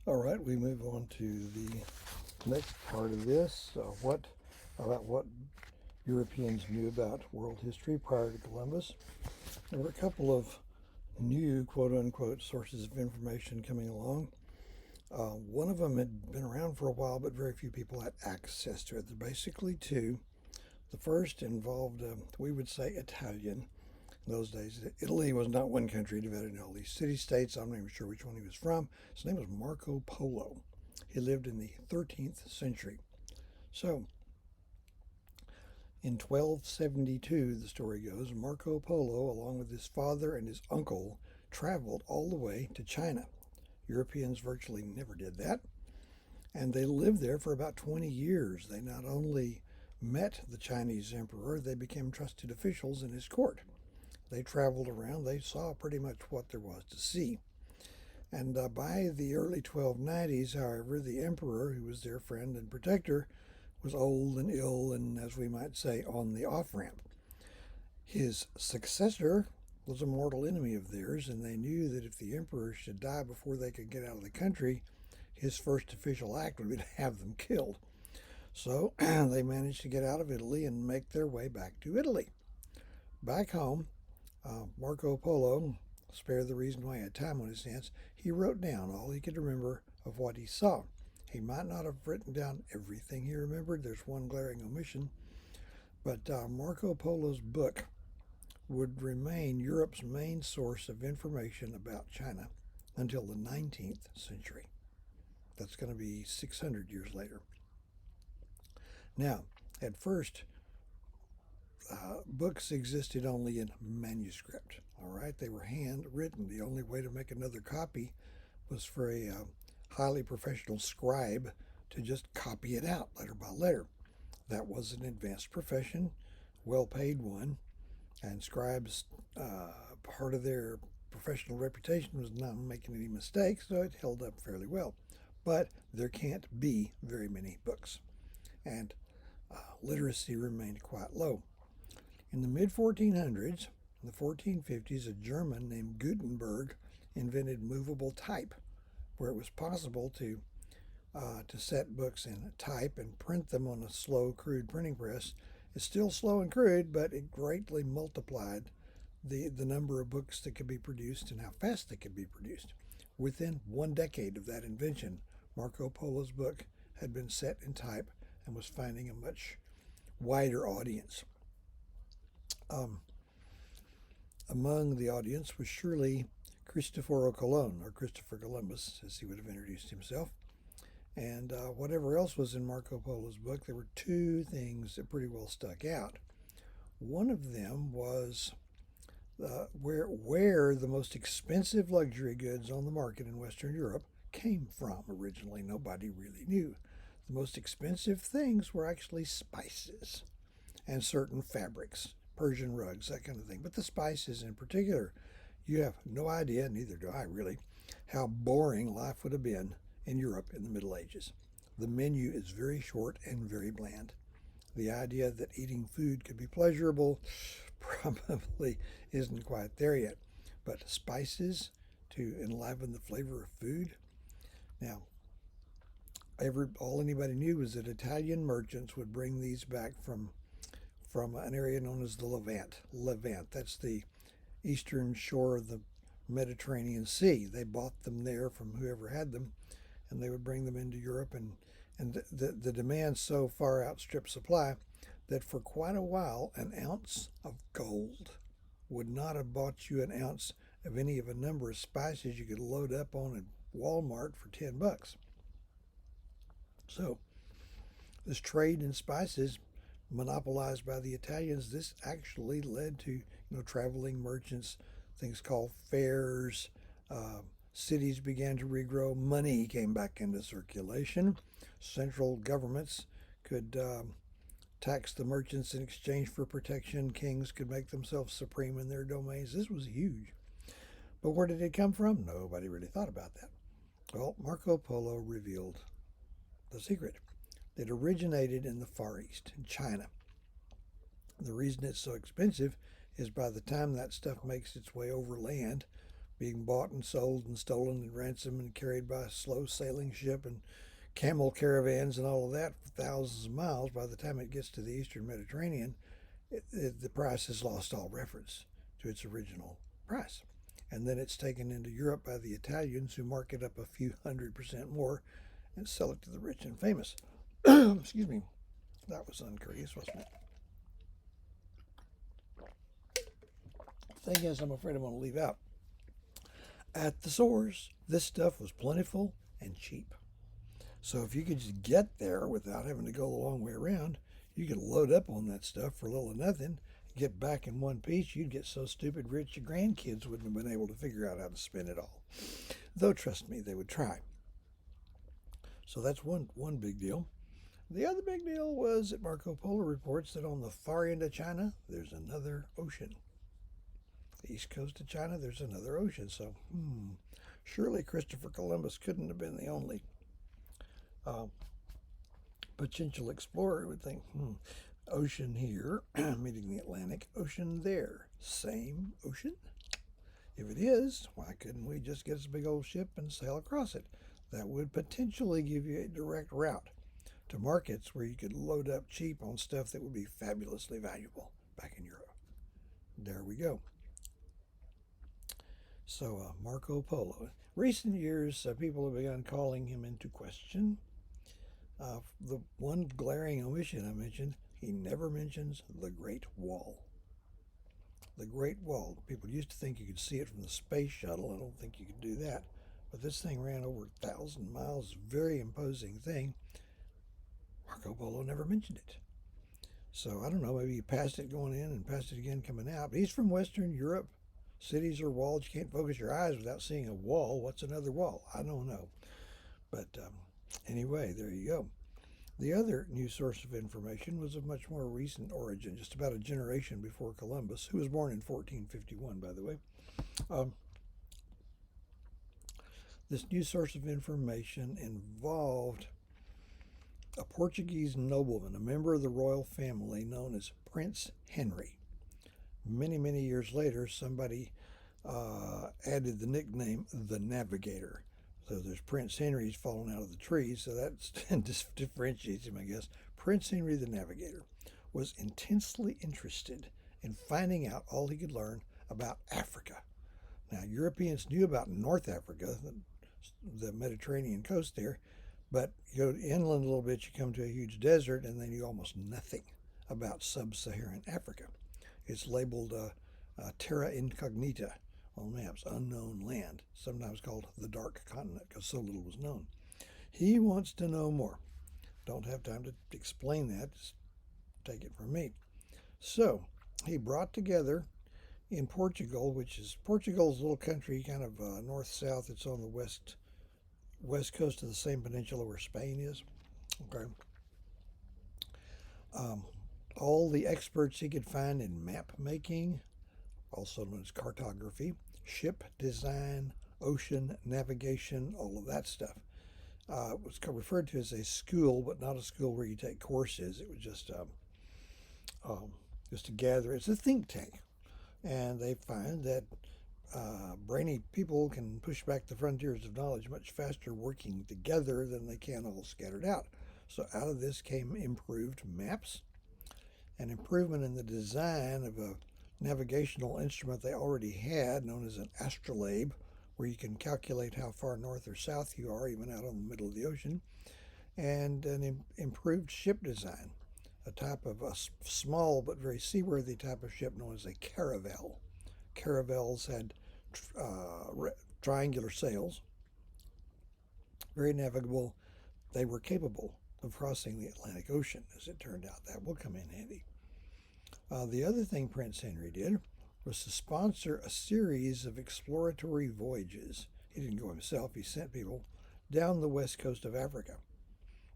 All right, we move on to the next part of this. What Europeans knew about world history prior to Columbus. There were a couple of new quote unquote sources of information coming along. One of them had been around for a while, but very few people had access to it. There are basically two. The first involved, we would say, Italian. In those days, Italy was not one country divided into all these city states. I'm not even sure which one he was from. His name was Marco Polo. He lived in the 13th century. So, in 1272, the story goes, Marco Polo, along with his father and his uncle, traveled all the way to China. Europeans virtually never did that. And they lived there for about 20 years. They not only met the Chinese emperor, they became trusted officials in his court. They traveled around, they saw pretty much what there was to see. And by the early 1290s, however, the emperor, who was their friend and protector, was old and ill and, as we might say, on the off ramp. His successor was a mortal enemy of theirs, and they knew that if the emperor should die before they could get out of the country, his first official act would be to have them killed. So they managed to get out of Italy and make their way back to Italy. Back home, Marco Polo, spare the reason why he had time on his hands, he wrote down all he could remember of what he saw. He might not have written down everything he remembered. There's one glaring omission. But Marco Polo's book would remain Europe's main source of information about China until the 19th century. That's going to be 600 years later. Now, at first, books existed only in manuscript. All right, they were handwritten. The only way to make another copy was for a highly professional scribe to just copy it out letter by letter. That was an advanced profession, well paid one, and scribes, part of their professional reputation was not making any mistakes, so it held up fairly well. But there can't be very many books, and literacy remained quite low. In the mid 1400s, in the 1450s, a German named Gutenberg invented movable type, where it was possible to set books in type and print them on a slow, crude printing press. It's still slow and crude, but it greatly multiplied the number of books that could be produced and how fast they could be produced. Within 1 decade of that invention, Marco Polo's book had been set in type and was finding a much wider audience. Um, Among the audience was surely Cristoforo Colon, or Christopher Columbus, as he would have introduced himself. And whatever else was in Marco Polo's book, there were two things that pretty well stuck out. One of them was where the most expensive luxury goods on the market in Western Europe came from originally. Nobody really knew. The most expensive things were actually spices and certain fabrics, Persian rugs, that kind of thing. But the spices in particular, you have no idea, neither do I really, how boring life would have been in Europe in the Middle Ages. The menu is very short and very bland. The idea that eating food could be pleasurable probably isn't quite there yet. But spices to enliven the flavor of food. Now, all anybody knew was that Italian merchants would bring these back from an area known as the Levant. Levant, that's the eastern shore of the Mediterranean Sea. They bought them there from whoever had them, and they would bring them into Europe, and the demand so far outstripped supply that for quite a while an ounce of gold would not have bought you an ounce of any of a number of spices you could load up on at Walmart for $10. So this trade in spices monopolized by the Italians, this actually led to traveling merchants, things called fairs. Cities began to regrow. Money came back into circulation. Central governments could tax the merchants in exchange for protection. Kings could make themselves supreme in their domains. This was huge. But where did it come from? Nobody really thought about that. Well, Marco Polo revealed the secret. It originated in the Far East, in China. The reason it's so expensive is by the time that stuff makes its way over land, being bought and sold and stolen and ransomed and carried by a slow sailing ship and camel caravans and all of that for thousands of miles. By the time it gets to the eastern Mediterranean, the price has lost all reference to its original price. And then it's taken into Europe by the Italians, who mark it up a few 100% more and sell it to the rich and famous. Excuse me. That was uncourteous, wasn't it? The thing is, I'm afraid I'm going to leave out. At the source, this stuff was plentiful and cheap. So if you could just get there without having to go the long way around, you could load up on that stuff for little or nothing, get back in one piece. You'd get so stupid rich your grandkids wouldn't have been able to figure out how to spend it all. Though, trust me, they would try. So that's one big deal. The other big deal was that Marco Polo reports that on the far end of China, there's another ocean. The east coast of China, there's another ocean. So, surely Christopher Columbus couldn't have been the only uh, potential explorer. Would think, ocean here, meeting the Atlantic, ocean there, same ocean? If it is, why couldn't we just get us a big old ship and sail across it? That would potentially give you a direct route to markets where you could load up cheap on stuff that would be fabulously valuable back in Europe. There we go. So, Marco Polo. Recent years, people have begun calling him into question. The one glaring omission I mentioned, he never mentions the Great Wall. The Great Wall. People used to think you could see it from the space shuttle. I don't think you could do that. But this thing ran over 1,000 miles. Very imposing thing. Marco Polo never mentioned it. So I don't know, maybe he passed it going in and passed it again coming out. But he's from Western Europe. Cities are walls. You can't focus your eyes without seeing a wall. What's another wall? I don't know. But anyway, there you go. The other new source of information was of much more recent origin, just about a generation before Columbus, who was born in 1451, by the way. This new source of information involved a Portuguese nobleman, a member of the royal family known as Prince Henry. Many, many years later, somebody added the nickname the Navigator. So there's Prince Henry's fallen out of the trees, so that differentiates him, I guess. Prince Henry the Navigator was intensely interested in finding out all he could learn about Africa. Now, Europeans knew about North Africa, the Mediterranean coast there, but you go inland a little bit, you come to a huge desert, and then you almost nothing about sub-Saharan Africa. It's labeled terra incognita on maps, unknown land, sometimes called the Dark Continent because so little was known. He wants to know more. Don't have time to explain that, just take it from me. So he brought together in Portugal, which is Portugal's a little country, kind of north-south. It's on the west coast of the same peninsula where Spain is. Okay. All the experts he could find in map making, also known as cartography, ship design, ocean navigation, all of that stuff. It was referred to as a school, but not a school where you take courses. It was just a gather. It's a think tank, and they find that brainy people can push back the frontiers of knowledge much faster working together than they can all scattered out. So out of this came improved maps, an improvement in the design of a navigational instrument they already had known as an astrolabe, where you can calculate how far north or south you are even out on the middle of the ocean, and an improved ship design, a type of a small but very seaworthy type of ship known as a caravel. Caravels had triangular sails, very navigable. They were capable of crossing the Atlantic Ocean, as it turned out. That will come in handy. The other thing Prince Henry did was to sponsor a series of exploratory voyages. He didn't go himself, he sent people down the west coast of Africa.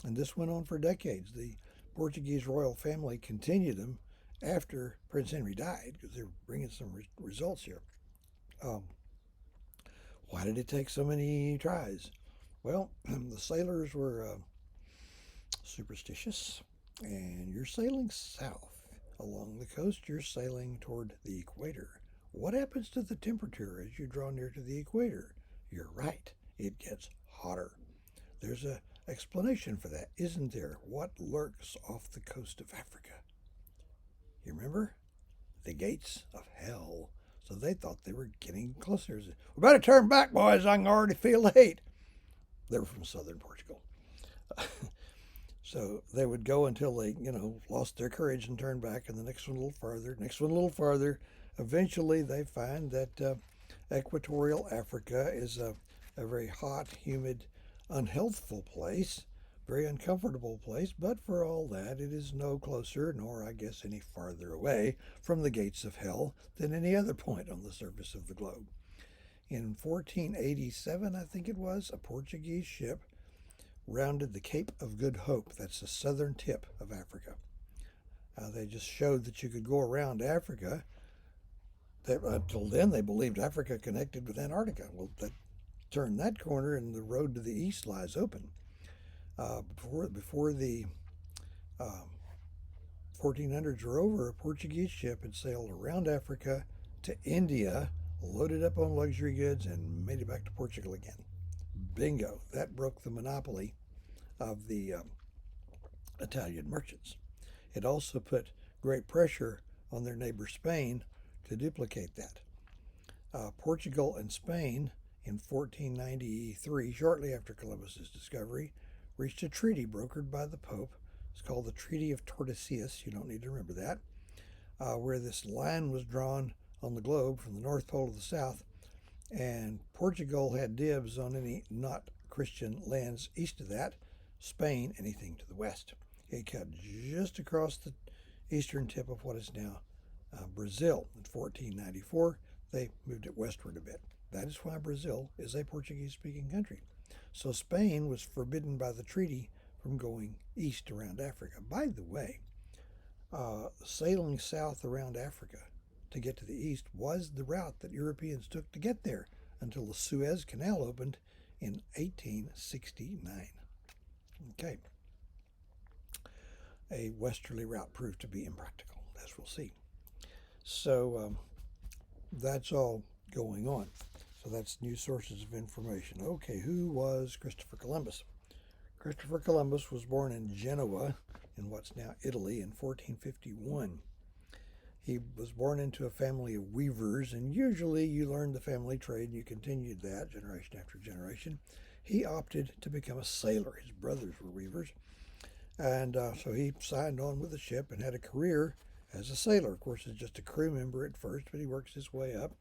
And this went on for decades. The Portuguese royal family continued them after Prince Henry died because they were bringing some results here. Why did it take so many tries? Well, the sailors were superstitious, and you're sailing south along the coast, you're sailing toward the equator, What happens to the temperature as you draw near to the equator? You're right, it gets hotter. There's an explanation for that, isn't there? What lurks off the coast of Africa? You remember? The gates of hell. So they thought they were getting closer. We better turn back, boys. I can already feel the heat. They were from southern Portugal. So they would go until they, lost their courage and turned back, and the next one a little farther, next one a little farther. Eventually, they find that equatorial Africa is a very hot, humid, unhealthful place, very uncomfortable place, but for all that, it is no closer, nor I guess any farther away from the gates of hell than any other point on the surface of the globe. In 1487, I think it was, a Portuguese ship rounded the Cape of Good Hope. That's the southern tip of Africa. They just showed that you could go around Africa. Until then, they believed Africa connected with Antarctica. Well, that turned that corner, and the road to the east lies open. Before the 1400s were over, a Portuguese ship had sailed around Africa to India, loaded up on luxury goods, and made it back to Portugal again. Bingo! That broke the monopoly of the Italian merchants. It also put great pressure on their neighbor Spain to duplicate that. Portugal and Spain in 1493, shortly after Columbus's discovery, reached a treaty brokered by the Pope. It's called the Treaty of Tordesillas. You don't need to remember that, where this line was drawn on the globe from the North Pole to the South, and Portugal had dibs on any not Christian lands east of that, Spain anything to the west. It cut just across the eastern tip of what is now Brazil. In 1494, they moved it westward a bit. That is why Brazil is a Portuguese-speaking country. So Spain was forbidden by the treaty from going east around Africa. By the way, sailing south around Africa to get to the east was the route that Europeans took to get there until the Suez Canal opened in 1869. Okay. A westerly route proved to be impractical, as we'll see. So that's all going on. So that's new sources of information. Okay, who was Christopher Columbus? Christopher Columbus was born in Genoa, in what's now Italy, in 1451. He was born into a family of weavers, and usually you learned the family trade and you continued that generation after generation. He opted to become a sailor. His brothers were weavers. And so he signed on with the ship and had a career as a sailor. Of course, as just a crew member at first, but he works his way up.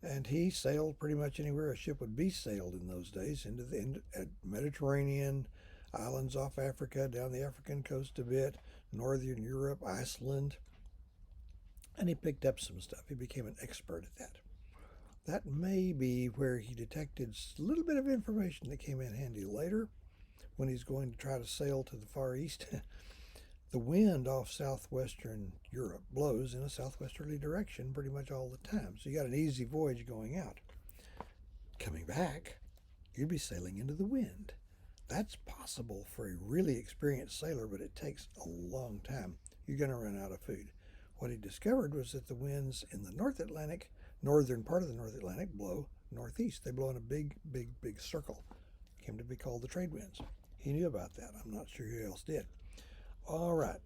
And he sailed pretty much anywhere a ship would be sailed in those days, into the Mediterranean, islands off Africa, down the African coast a bit, northern Europe, Iceland. And he picked up some stuff. He became an expert at that. That may be where he detected a little bit of information that came in handy later when he's going to try to sail to the Far East. The wind off southwestern Europe blows in a southwesterly direction pretty much all the time. So you got an easy voyage going out. Coming back, you'd be sailing into the wind. That's possible for a really experienced sailor, but it takes a long time. You're going to run out of food. What he discovered was that the winds in the North Atlantic, northern part of the North Atlantic, blow northeast. They blow in a big, big, big circle. Came to be called the trade winds. He knew about that. I'm not sure who else did. All right.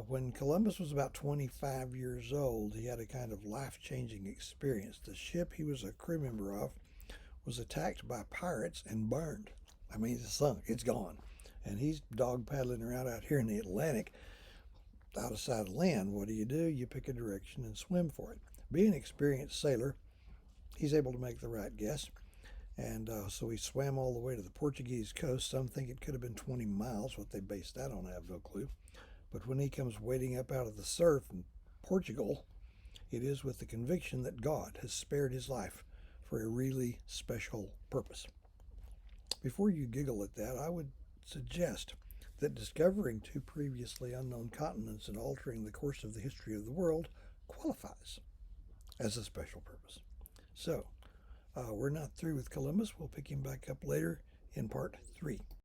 When Columbus was about 25 years old, he had a kind of life-changing experience. The ship he was a crew member of was attacked by pirates and burned. I mean, it's sunk. It's gone. And he's dog paddling around out here in the Atlantic, out of sight of land. What do? You pick a direction and swim for it. Being an experienced sailor, he's able to make the right guess. And so he swam all the way to the Portuguese coast. Some think it could have been 20 miles. What they based that on, I have no clue. But when he comes wading up out of the surf in Portugal, it is with the conviction that God has spared his life for a really special purpose. Before you giggle at that, I would suggest that discovering two previously unknown continents and altering the course of the history of the world qualifies as a special purpose. So, we're not through with Columbus. We'll pick him back up later in part 3.